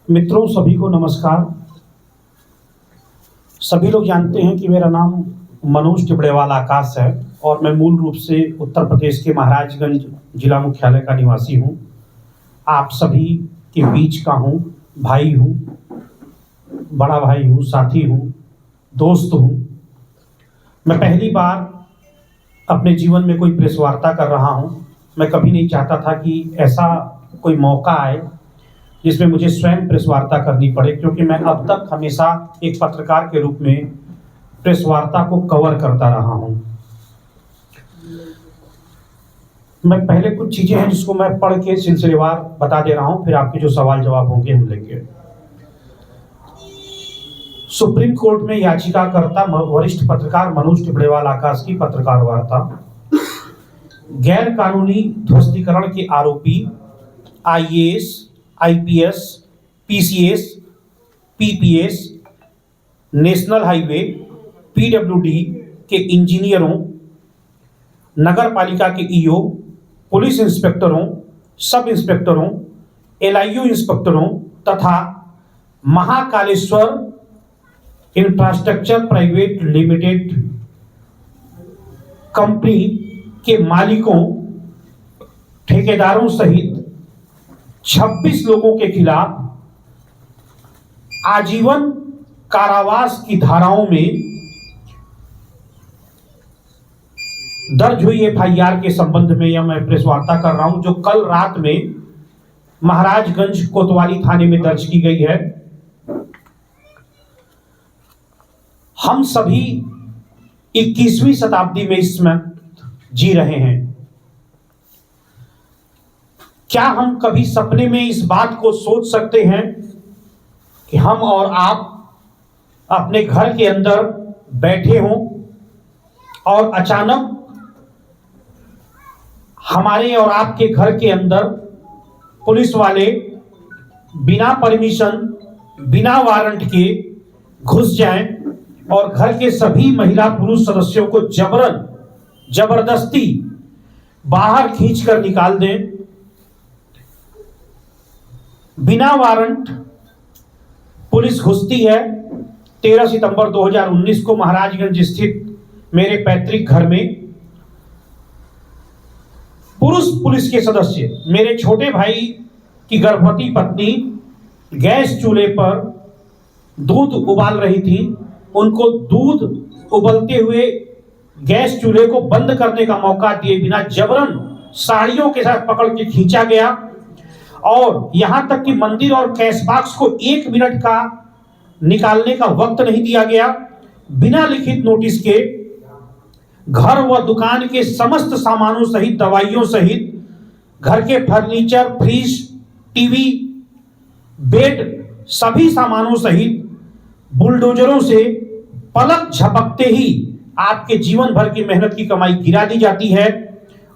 मित्रों, सभी को नमस्कार। सभी लोग जानते हैं कि मेरा नाम मनोज टिबड़ेवाल आकाश है और मैं मूल रूप से उत्तर प्रदेश के महाराजगंज जिला मुख्यालय का निवासी हूं। आप सभी के बीच का हूं, भाई हूं, बड़ा भाई हूं, साथी हूं, दोस्त हूं। मैं पहली बार अपने जीवन में कोई प्रेस वार्ता कर रहा हूं। मैं कभी नहीं चाहता था कि ऐसा कोई मौका आए जिसमें मुझे स्वयं प्रेस वार्ता करनी पड़े, क्योंकि मैं अब तक हमेशा एक पत्रकार के रूप में प्रेस वार्ता को कवर करता रहा हूं। मैं पहले कुछ चीजें हैं जिसको मैं पढ़ के सिलसिलेवार बता दे रहा हूं, फिर आपके जो सवाल जवाब होंगे हम लेंगे। सुप्रीम कोर्ट में याचिकाकर्ता वरिष्ठ पत्रकार मनोज टिबड़ेवाल आकाश की पत्रकार वार्ता। गैर कानूनी ध्वस्तीकरण के आरोपी IAS, IPS, PCS, PPS, national highway, PWD के इंजीनियरों, नगर पालिका के ईओ, पुलिस इंस्पेक्टरों, सब इंस्पेक्टरों, एलआईयू इंस्पेक्टरों तथा Mahakaleshwar infrastructure private limited company के मालिकों, ठेकेदारों सहित 26 लोगों के खिलाफ आजीवन कारावास की धाराओं में दर्ज हुई एफआईआर के संबंध में यह मैं प्रेस वार्ता कर रहा हूं, जो कल रात में महाराजगंज कोतवाली थाने में दर्ज की गई है। हम सभी 21वीं शताब्दी में इसमें जी रहे हैं। क्या हम कभी सपने में इस बात को सोच सकते हैं कि हम और आप अपने घर के अंदर बैठे हों और अचानक हमारे और आपके घर के अंदर पुलिस वाले बिना परमिशन, बिना वारंट के घुस जाएं और घर के सभी महिला पुरुष सदस्यों को जबरदस्ती बाहर खींचकर निकाल दें? बिना वारंट पुलिस घुसती है। 13 सितंबर 2019 को महाराजगंज स्थित मेरे पैतृक घर में पुरुष पुलिस के सदस्य, मेरे छोटे भाई की गर्भवती पत्नी गैस चूल्हे पर दूध उबाल रही थी। उनको दूध उबलते हुए गैस चूल्हे को बंद करने का मौका दिए बिना जबरन साड़ियों के साथ पकड़ के खींचा गया और यहां तक कि मंदिर और कैश बॉक्स को 1 मिनट का निकालने का वक्त नहीं दिया गया। बिना लिखित नोटिस के घर व दुकान के समस्त सामानों सहित, दवाइयों सहित, घर के फर्नीचर, फ्रिज, टीवी, बेड, सभी सामानों सहित बुलडोजरों से पलक झपकते ही आपके जीवन भर की मेहनत की कमाई गिरा दी जाती है,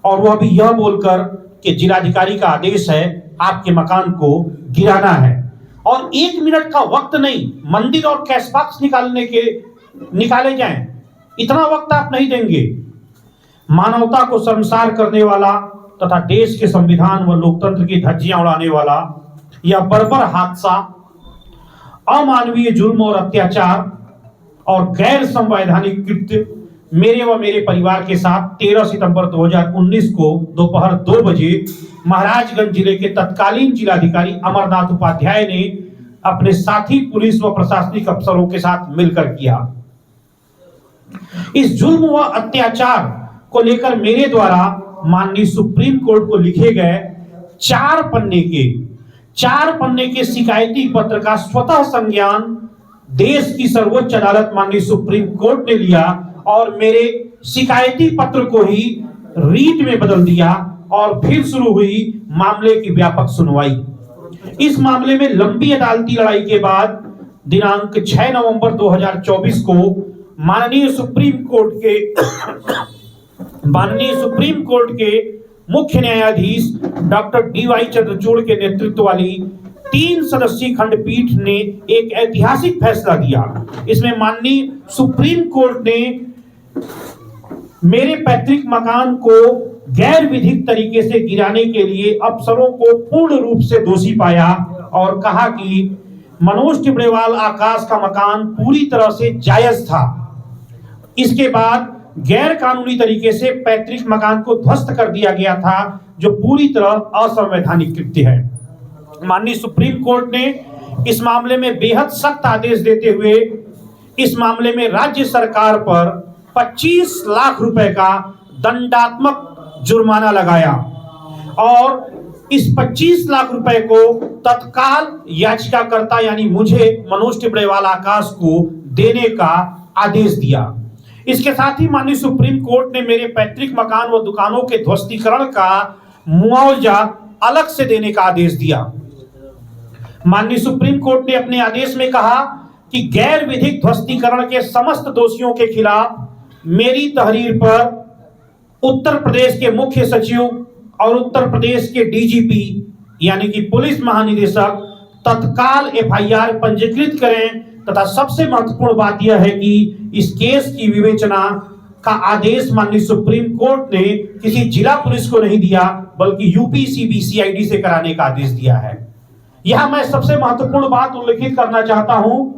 और वह भी यह बोलकर कि जिलाधिकारी का आदेश है आपके मकान को गिराना है। और 1 मिनट का वक्त नहीं, मंदिर और कैश बॉक्स निकाले जाएं, इतना वक्त आप नहीं देंगे। मानवता को शर्मसार करने वाला तथा देश के संविधान व लोकतंत्र की धज्जियां उड़ाने वाला यह बर्बर हादसा अमानवीय जुल्म और अत्याचार और गैर संवैधानिक कृत्य मेरे व मेरे परिवार के साथ 13 सितंबर 2019 को दोपहर 2 बजे महाराजगंज जिले के तत्कालीन जिलाधिकारी अमरनाथ उपाध्याय ने अपने साथी पुलिस व प्रशासनिक अफसरों के साथ मिलकर किया। इस जुल्म व अत्याचार को लेकर मेरे द्वारा माननीय सुप्रीम कोर्ट को लिखे गए 4 पन्ने के शिकायती पत्र का स्वतः संज्ञान देश की सर्वोच्च अदालत माननीय सुप्रीम कोर्ट ने लिया और मेरे शिकायती पत्र को ही रीट में बदल दिया और फिर शुरू हुई मामले की व्यापक सुनवाई। इस मामले में लंबी अदालती लड़ाई के बाद दिनांक 6 नवंबर 2024 को माननीय सुप्रीम कोर्ट के मुख्य न्यायाधीश डॉक्टर DY चंद्रचूड़ के नेतृत्व वाली 3 सदस्यीय खंडपीठ ने एक ऐतिहासिक फैसला दिया। इसमें माननीय सुप्रीम कोर्ट ने मेरे पैतृक मकान को गैर विधिक तरीके से गिराने के लिए अफसरों को पूर्ण रूप से दोषी पाया और कहा कि मनोज टिबड़ेवाल आकाश का मकान पूरी तरह से जायज था। इसके बाद गैर कानूनी तरीके से पैतृक मकान को ध्वस्त कर दिया गया था, जो पूरी तरह असंवैधानिक कृत्य है। माननीय सुप्रीम कोर्ट ने इस मामले में बेहद सख्त आदेश देते हुए इस मामले में राज्य सरकार पर 25 लाख रुपए का दंडात्मक जुर्माना लगाया और इस 25 लाख रुपए को तत्काल याचिकाकर्ता यानी मुझे मनोज टिबड़ेवाल आकाश को देने का आदेश दिया। इसके साथ ही माननीय सुप्रीम कोर्ट ने मेरे पैतृक मकान व दुकानों के ध्वस्तीकरण का मुआवजा अलग से देने का आदेश दिया। माननीय सुप्रीम कोर्ट ने अपने आदेश में कहा कि गैर विधिक ध्वस्तीकरण के समस्त दोषियों के खिलाफ मेरी तहरीर पर उत्तर प्रदेश के मुख्य सचिव और उत्तर प्रदेश के DGP यानी कि पुलिस महानिदेशक तत्काल FIR पंजीकृत करें तथा सबसे महत्वपूर्ण बात यह है कि इस केस की विवेचना का आदेश माननीय सुप्रीम कोर्ट ने किसी जिला पुलिस को नहीं दिया बल्कि UP CBCID से कराने का आदेश दिया है। यहां मैं सबसे महत्वपूर्ण बात उल्लेखित करना चाहता हूं,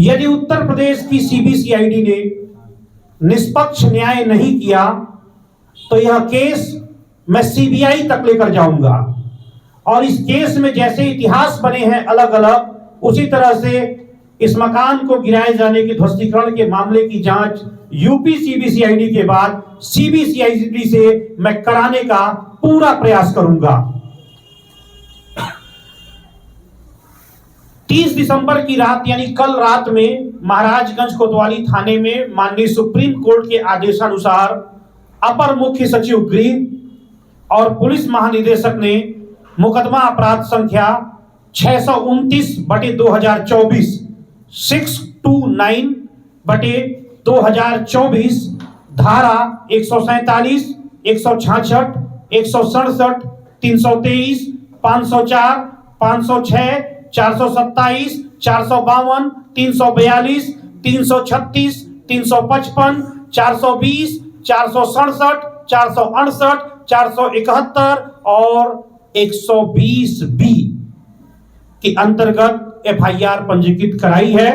यदि उत्तर प्रदेश की CBCID ने निष्पक्ष न्याय नहीं किया तो यह केस मैं CBI तक लेकर जाऊंगा और इस केस में जैसे इतिहास बने हैं अलग अलग, उसी तरह से इस मकान को गिराए जाने के ध्वस्तीकरण के मामले की जांच UP CBCID के बाद CBCID से मैं कराने का पूरा प्रयास करूंगा। 30 दिसंबर की रात यानी कल रात में महाराजगंज कोतवाली थाने में माननीय सुप्रीम कोर्ट के आदेशानुसार अपर मुख्य सचिव गृह और पुलिस महानिदेशक ने मुकदमा अपराध संख्या 629/2024 629/2024 धारा 147, 166, 167, 323, 504, 506, 427, 452, 342, 336, 355, 420, 467, 468, 471 और 120B के अंतर्गत FIR पंजीकृत कराई है।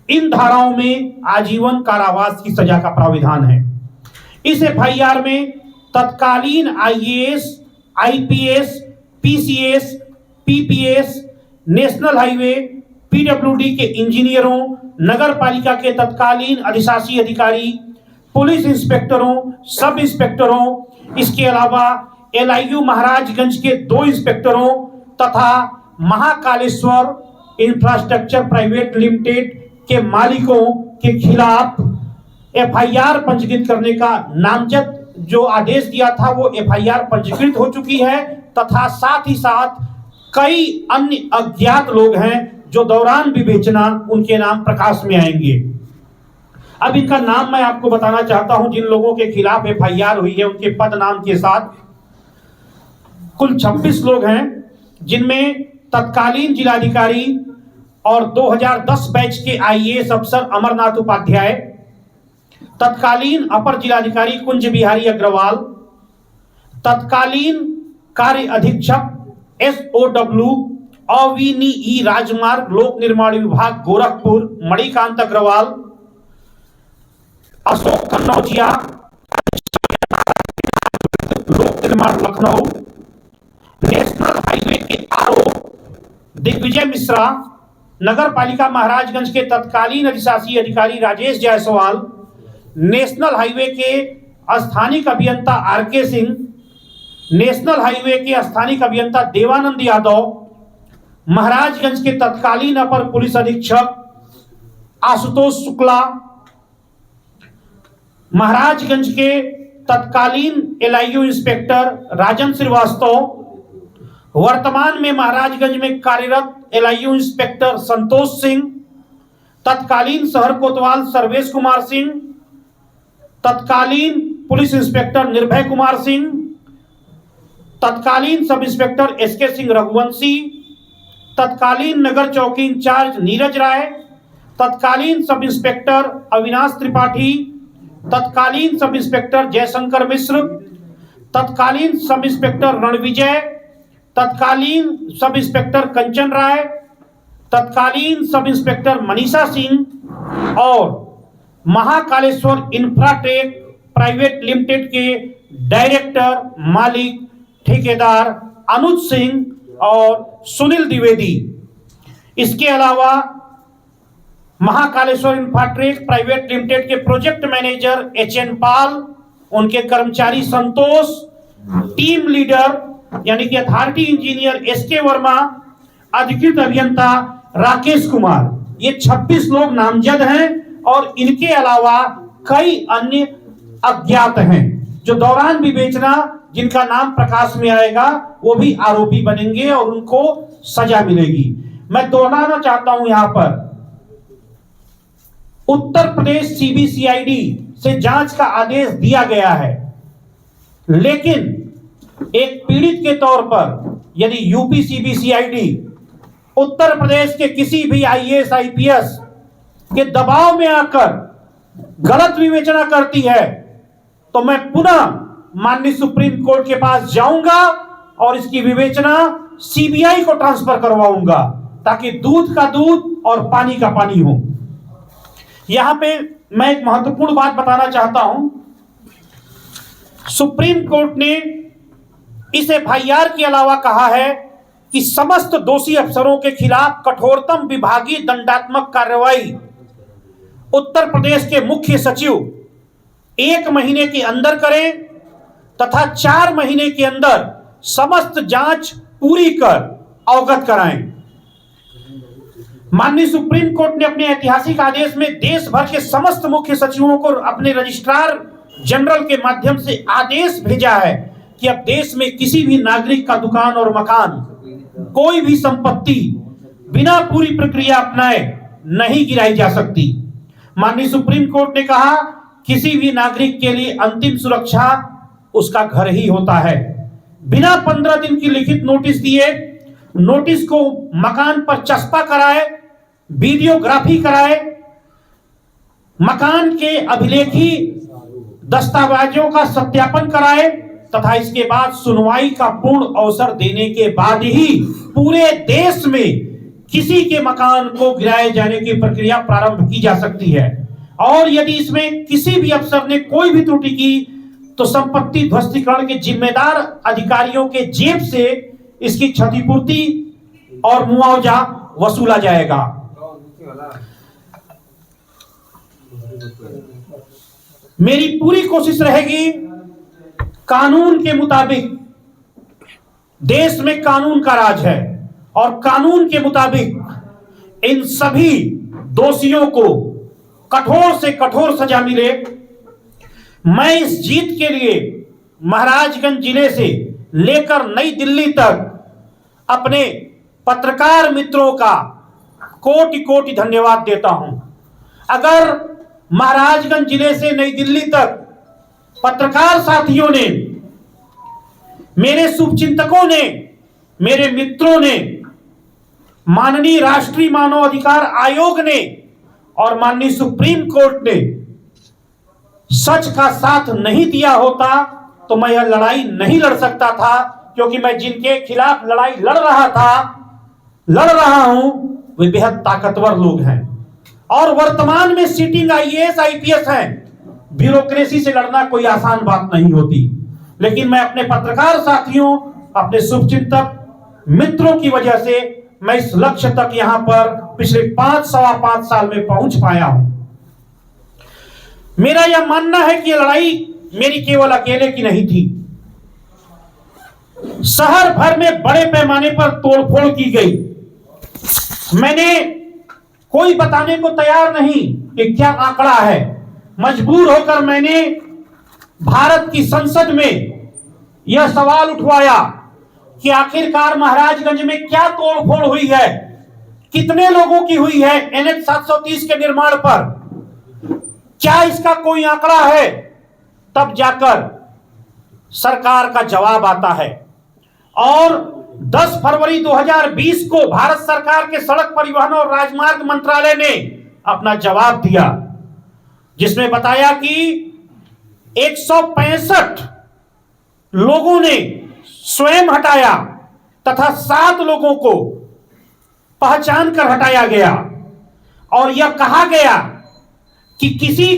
इन धाराओं में आजीवन कारावास की सजा का प्राविधान है। इस FIR में तत्कालीन IAS, IPS, PCS, PPS, national highway, PWD के इंजीनियरों, नगर पालिका के तत्कालीन अधिशासी अधिकारी, पुलिस इंस्पेक्टरों, सब इंस्पेक्टरों, इसके अलावा LIU महाराजगंज के 2 इंस्पेक्टरों तथा महाकालेश्वर इंफ्रास्ट्रक्चर प्राइवेट लिमिटेड के मालिकों के खिलाफ FIR पंजीकृत करने का नामजद जो आदेश दिया था वो FIR पंजीकृत हो चुकी है तथा साथ ही साथ कई अन्य अज्ञात लोग हैं जो दौरान विवेचना उनके नाम प्रकाश में आएंगे। अब इनका नाम मैं आपको बताना चाहता हूं, जिन लोगों के खिलाफ FIR हुई है उनके पद नाम के साथ कुल 26 लोग हैं, जिनमें तत्कालीन जिलाधिकारी और 2010 बैच के IAS अफसर अमरनाथ उपाध्याय, तत्कालीन अपर जिलाधिकारी कुंज बिहारी अग्रवाल, तत्कालीन कार्य अधीक्षक SOW अविनी राजमार्ग लोक निर्माण विभाग गोरखपुर मणिकांत अग्रवाल, अशोक कन्नौजिया लोक निर्माण लखनऊ, नेशनल हाईवे के RO दिग्विजय मिश्रा, नगर पालिका महाराजगंज के तत्कालीन अधिशासी अधिकारी राजेश जायसवाल, नेशनल हाईवे के स्थानिक अभियंता RK सिंह, नेशनल हाईवे के स्थानिक अभियंता देवानंद यादव, महाराजगंज के तत्कालीन अपर पुलिस अधीक्षक आशुतोष शुक्ला, महाराजगंज के तत्कालीन LIU इंस्पेक्टर राजन श्रीवास्तव, वर्तमान में महाराजगंज में कार्यरत LIU इंस्पेक्टर संतोष सिंह, तत्कालीन शहर कोतवाल सर्वेश कुमार सिंह, तत्कालीन पुलिस इंस्पेक्टर निर्भय कुमार सिंह, तत्कालीन sub inspector SK Singh Raghuvanshi, तत्कालीन नगर चौकी इंचार्ज नीरज राय, तत्कालीन सब इंस्पेक्टर अविनाश त्रिपाठी, तत्कालीन सब इंस्पेक्टर जयशंकर मिश्र, तत्कालीन सब इंस्पेक्टर रणविजय, तत्कालीन सब इंस्पेक्टर कंचन राय, तत्कालीन सब इंस्पेक्टर मनीषा सिंह और महाकालेश्वर इंफ्राटेक प्राइवेट लिमिटेड के डायरेक्टर, मालिक, ठेकेदार अनुज सिंह और सुनील द्विवेदी। इसके अलावा महाकालेश्वर इंफ्राटेक प्राइवेट लिमिटेड के प्रोजेक्ट मैनेजर एचएन पाल, उनके कर्मचारी संतोष, टीम लीडर यानी कि अथॉरिटी इंजीनियर एसके वर्मा, अधिकृत अभियंता राकेश कुमार, ये 26 लोग नामजद हैं और इनके अलावा कई अन्य अज्ञात हैं जो दौरान विवेचना जिनका नाम प्रकाश में आएगा वो भी आरोपी बनेंगे और उनको सजा मिलेगी। मैं दोहराना चाहता हूं यहां पर, उत्तर प्रदेश सीबीसीआईडी से जांच का आदेश दिया गया है, लेकिन एक पीड़ित के तौर पर यदि यूपी सीबीसीआईडी उत्तर प्रदेश के किसी भी आईएएस आईपीएस के दबाव में आकर गलत विवेचना करती है तो मैं पुनः माननीय सुप्रीम कोर्ट के पास जाऊंगा और इसकी विवेचना सीबीआई को ट्रांसफर करवाऊंगा ताकि दूध का दूध और पानी का पानी हो। यहां पे मैं एक महत्वपूर्ण बात बताना चाहता हूं। सुप्रीम कोर्ट ने इस एफआईआर के अलावा कहा है कि समस्त दोषी अफसरों के खिलाफ कठोरतम विभागीय दंडात्मक कार्रवाई उत्तर प्रदेश के मुख्य सचिव 1 महीने के अंदर करें तथा 4 महीने के अंदर समस्त जांच पूरी कर अवगत कराएं। माननीय सुप्रीम कोर्ट ने अपने ऐतिहासिक आदेश में देश भर के समस्त मुख्य सचिवों को अपने रजिस्ट्रार जनरल के माध्यम से आदेश भेजा है कि अब देश में किसी भी नागरिक का दुकान और मकान, कोई भी संपत्ति बिना पूरी प्रक्रिया अपनाए नहीं गिराई जा सकती। माननीय सुप्रीम कोर्ट ने कहा किसी भी नागरिक के लिए अंतिम सुरक्षा उसका घर ही होता है। बिना 15 दिन की लिखित नोटिस दिए नोटिस को मकान पर चस्पा कराए, वीडियोग्राफी कराए, मकान के अभिलेखी दस्तावेजों का सत्यापन कराए तथा इसके बाद सुनवाई का पूर्ण अवसर देने के बाद ही पूरे देश में किसी के मकान को गिराए जाने की प्रक्रिया प्रारंभ की जा सकती है। और यदि इसमें किसी भी अफसर ने कोई भी त्रुटि की तो संपत्ति ध्वस्तीकरण के जिम्मेदार अधिकारियों के जेब से इसकी क्षतिपूर्ति और मुआवजा वसूला जाएगा। मेरी पूरी कोशिश रहेगी कानून के मुताबिक, देश में कानून का राज है और कानून के मुताबिक इन सभी दोषियों को कठोर से कठोर सजा मिले। मैं इस जीत के लिए महाराजगंज जिले से लेकर नई दिल्ली तक अपने पत्रकार मित्रों का कोटि कोटि धन्यवाद देता हूं। अगर महाराजगंज जिले से नई दिल्ली तक पत्रकार साथियों ने, मेरे शुभचिंतकों ने, मेरे मित्रों ने, माननीय राष्ट्रीय मानव अधिकार आयोग ने और माननीय सुप्रीम कोर्ट ने सच का साथ नहीं दिया होता तो मैं यह लड़ाई नहीं लड़ सकता था, क्योंकि मैं जिनके खिलाफ लड़ाई लड़ रहा हूं वे बेहद ताकतवर लोग हैं और वर्तमान में सिटिंग आईएएस आईपीएस हैं। ब्यूरोक्रेसी से लड़ना कोई आसान बात नहीं होती, लेकिन मैं अपने पत्रकार साथियों, अपने शुभचिंतक मित्रों की वजह से मैं इस लक्ष्य तक यहां पर पिछले 5-5.25 साल में पहुंच पाया हूं। मेरा यह मानना है कि यह लड़ाई मेरी केवल अकेले की नहीं थी। शहर भर में बड़े पैमाने पर तोड़फोड़ की गई। मैंने कोई बताने को तैयार नहीं कि क्या आंकड़ा है। मजबूर होकर मैंने भारत की संसद में यह सवाल उठवाया कि आखिरकार महाराजगंज में क्या तोड़फोड़ हुई है, कितने लोगों की हुई है NH 730 के निर्माण पर, क्या इसका कोई आंकड़ा है। तब जाकर सरकार का जवाब आता है। और 10 फरवरी 2020 को भारत सरकार के सड़क परिवहन और राजमार्ग मंत्रालय ने अपना जवाब दिया, जिसमें बताया कि 165 लोगों ने स्वयं हटाया तथा 7 लोगों को पहचान कर हटाया गया। और यह कहा गया कि किसी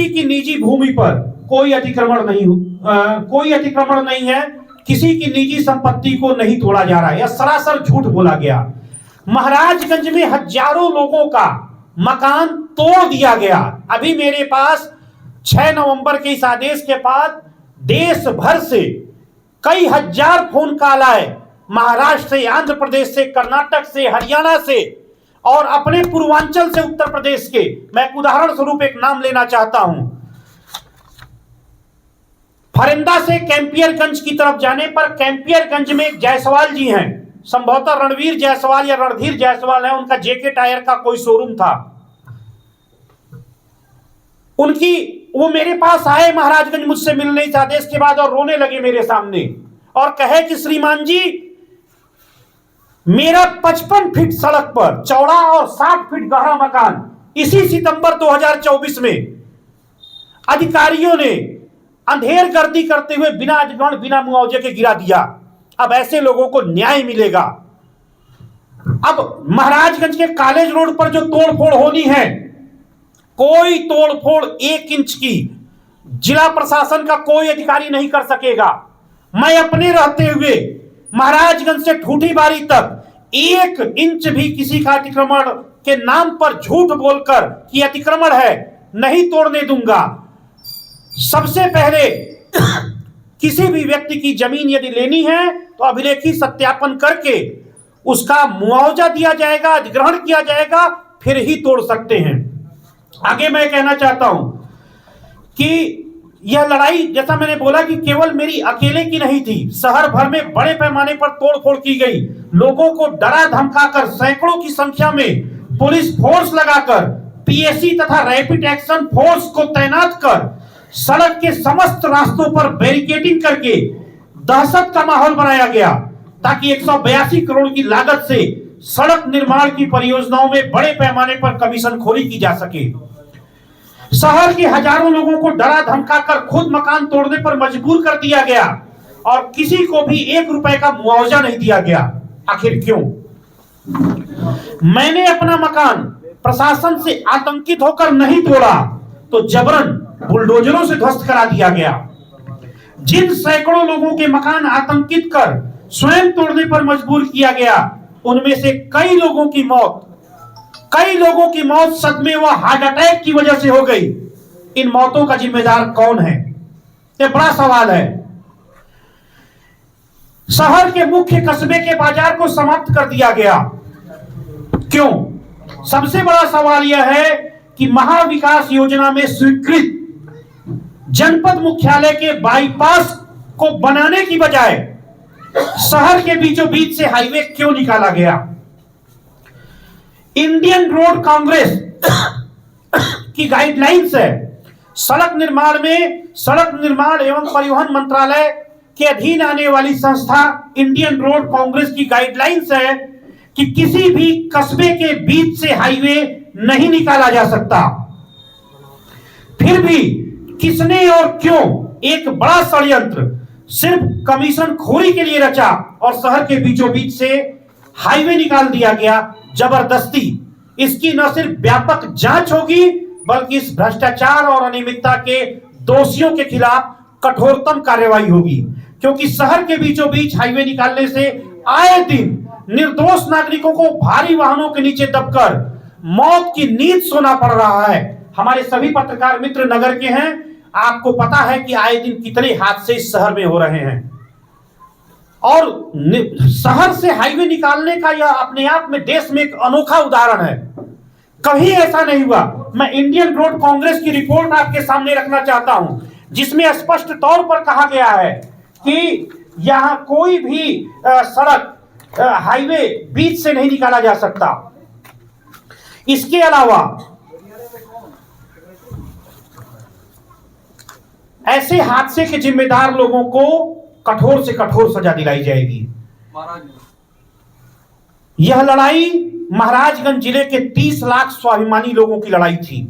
की निजी भूमि पर कोई अतिक्रमण नहीं है, किसी की निजी संपत्ति को नहीं तोड़ा जा रहा है। यह सरासर झूठ बोला गया। महाराजगंज में हजारों लोगों का मकान तोड़ दिया गया। अभी मेरे पास 6 नवंबर के इस आदेश के बाद देश भर से कई हजार फोन कॉल आए, महाराष्ट्र से, आंध्र प्रदेश से, कर्नाटक से, हरियाणा से और अपने पूर्वांचल से उत्तर प्रदेश के। मैं उदाहरण स्वरूप एक नाम लेना चाहता हूं। फरिंदा से कैंपियरगंज की तरफ जाने पर कैंपियरगंज में एक जायसवाल जी हैं, संभवतः रणवीर जायसवाल या रणधीर जायसवाल है, उनका जेके टायर का कोई शोरूम था। वो मेरे पास आए महाराजगंज मुझसे मिलने इस आदेश के बाद और रोने लगे मेरे सामने और कहे कि श्रीमान जी, मेरा 55 फीट सड़क पर चौड़ा और 60 फीट गहरा मकान इसी सितंबर 2024 में अधिकारियों ने अंधेर गर्दी करते हुए बिना अधिग्रहण, बिना मुआवजे के गिरा दिया। अब ऐसे लोगों को न्याय मिलेगा। अब महाराजगंज के कॉलेज रोड पर जो तोड़फोड़ होनी है, कोई तोड़फोड़ 1 इंच की जिला प्रशासन का कोई अधिकारी नहीं कर सकेगा। मैं अपने रहते हुए महाराजगंज से ठूठीबारी तक 1 इंच भी किसी का अतिक्रमण के नाम पर झूठ बोलकर कि अतिक्रमण है नहीं तोड़ने दूंगा। सबसे पहले किसी भी व्यक्ति की जमीन यदि लेनी है तो अभिलेखी सत्यापन करके उसका मुआवजा दिया जाएगा, अधिग्रहण किया जाएगा, फिर ही तोड़ सकते हैं। आगे मैं कहना चाहता हूं कि यह लड़ाई, जैसा मैंने बोला, कि केवल मेरी अकेले की नहीं थी। शहर भर में बड़े पैमाने पर तोड़फोड़ की गई। लोगों को डरा धमकाकर सैकड़ों की संख्या में पुलिस फोर्स लगाकर, पीएसी तथा रैपिड एक्शन फोर्स को तैनात कर सड़क के समस्त रास्तों पर बैरिकेडिंग करके दहशत का माहौल बनाया गया, ताकि 182 करोड़ की लागत से सड़क निर्माण की परियोजनाओं में बड़े पैमाने पर कमीशनखोरी की जा सके। शहर के हजारों लोगों को डरा धमकाकर खुद मकान तोड़ने पर मजबूर कर दिया गया और किसी को भी 1 रुपए का मुआवजा नहीं दिया गया। आखिर क्यों? मैंने अपना मकान प्रशासन से आतंकित होकर नहीं तोड़ा तो जबरन बुलडोजरों से ध्वस्त करा दिया गया। जिन सैकड़ों लोगों के मकान आतंकित कर स्वयं तोड़ने पर मजबूर किया गया, उनमें से कई लोगों की मौत सदमे व हार्ट अटैक की वजह से हो गई। इन मौतों का जिम्मेदार कौन है? ये बड़ा सवाल है। शहर के मुख्य कस्बे के बाजार को समाप्त कर दिया गया। क्यों? सबसे बड़ा सवाल यह है कि महाविकास योजना में स्वीकृत जनपद मुख्यालय के बाईपास को बनाने की बजाय शहर के बीचों बीच से हाईवे क्यों निकाला गया? इंडियन रोड कांग्रेस की गाइडलाइंस है। सड़क निर्माण एवं परिवहन मंत्रालय के अधीन आने वाली संस्था इंडियन रोड कांग्रेस की गाइडलाइंस है कि किसी भी कस्बे के बीच से हाईवे नहीं निकाला जा सकता। फिर भी किसने और क्यों एक बड़ा षड्यंत्र सिर्फ कमीशन खोरी के लिए रचा और शहर के बीचों बीच से हाईवे निकाल दिया गया जबरदस्ती। इसकी न सिर्फ व्यापक जांच होगी बल्कि इस भ्रष्टाचार और अनियमितता के दोषियों के खिलाफ कठोरतम कार्रवाई होगी, क्योंकि शहर के बीचों बीच हाईवे निकालने से आए दिन निर्दोष नागरिकों को भारी वाहनों के नीचे दबकर मौत की नींद सोना पड़ रहा है। हमारे सभी पत्रकार मित्र नगर के हैं, आपको पता है कि आए दिन कितने हादसे इस शहर में हो रहे हैं। और शहर से हाईवे निकालने का यह अपने आप में देश में एक अनोखा उदाहरण है। कभी ऐसा नहीं हुआ। मैं इंडियन रोड कांग्रेस की रिपोर्ट आपके सामने रखना चाहता हूं, जिसमें स्पष्ट तौर पर कहा गया है कि यहां कोई भी सड़क हाईवे बीच से नहीं निकाला जा सकता। इसके अलावा ऐसे हादसे के जिम्मेदार लोगों को कठोर से कठोर सजा दिलाई जाएगी। यह लड़ाई महाराजगंज जिले के 30 लाख स्वाभिमानी लोगों की लड़ाई थी।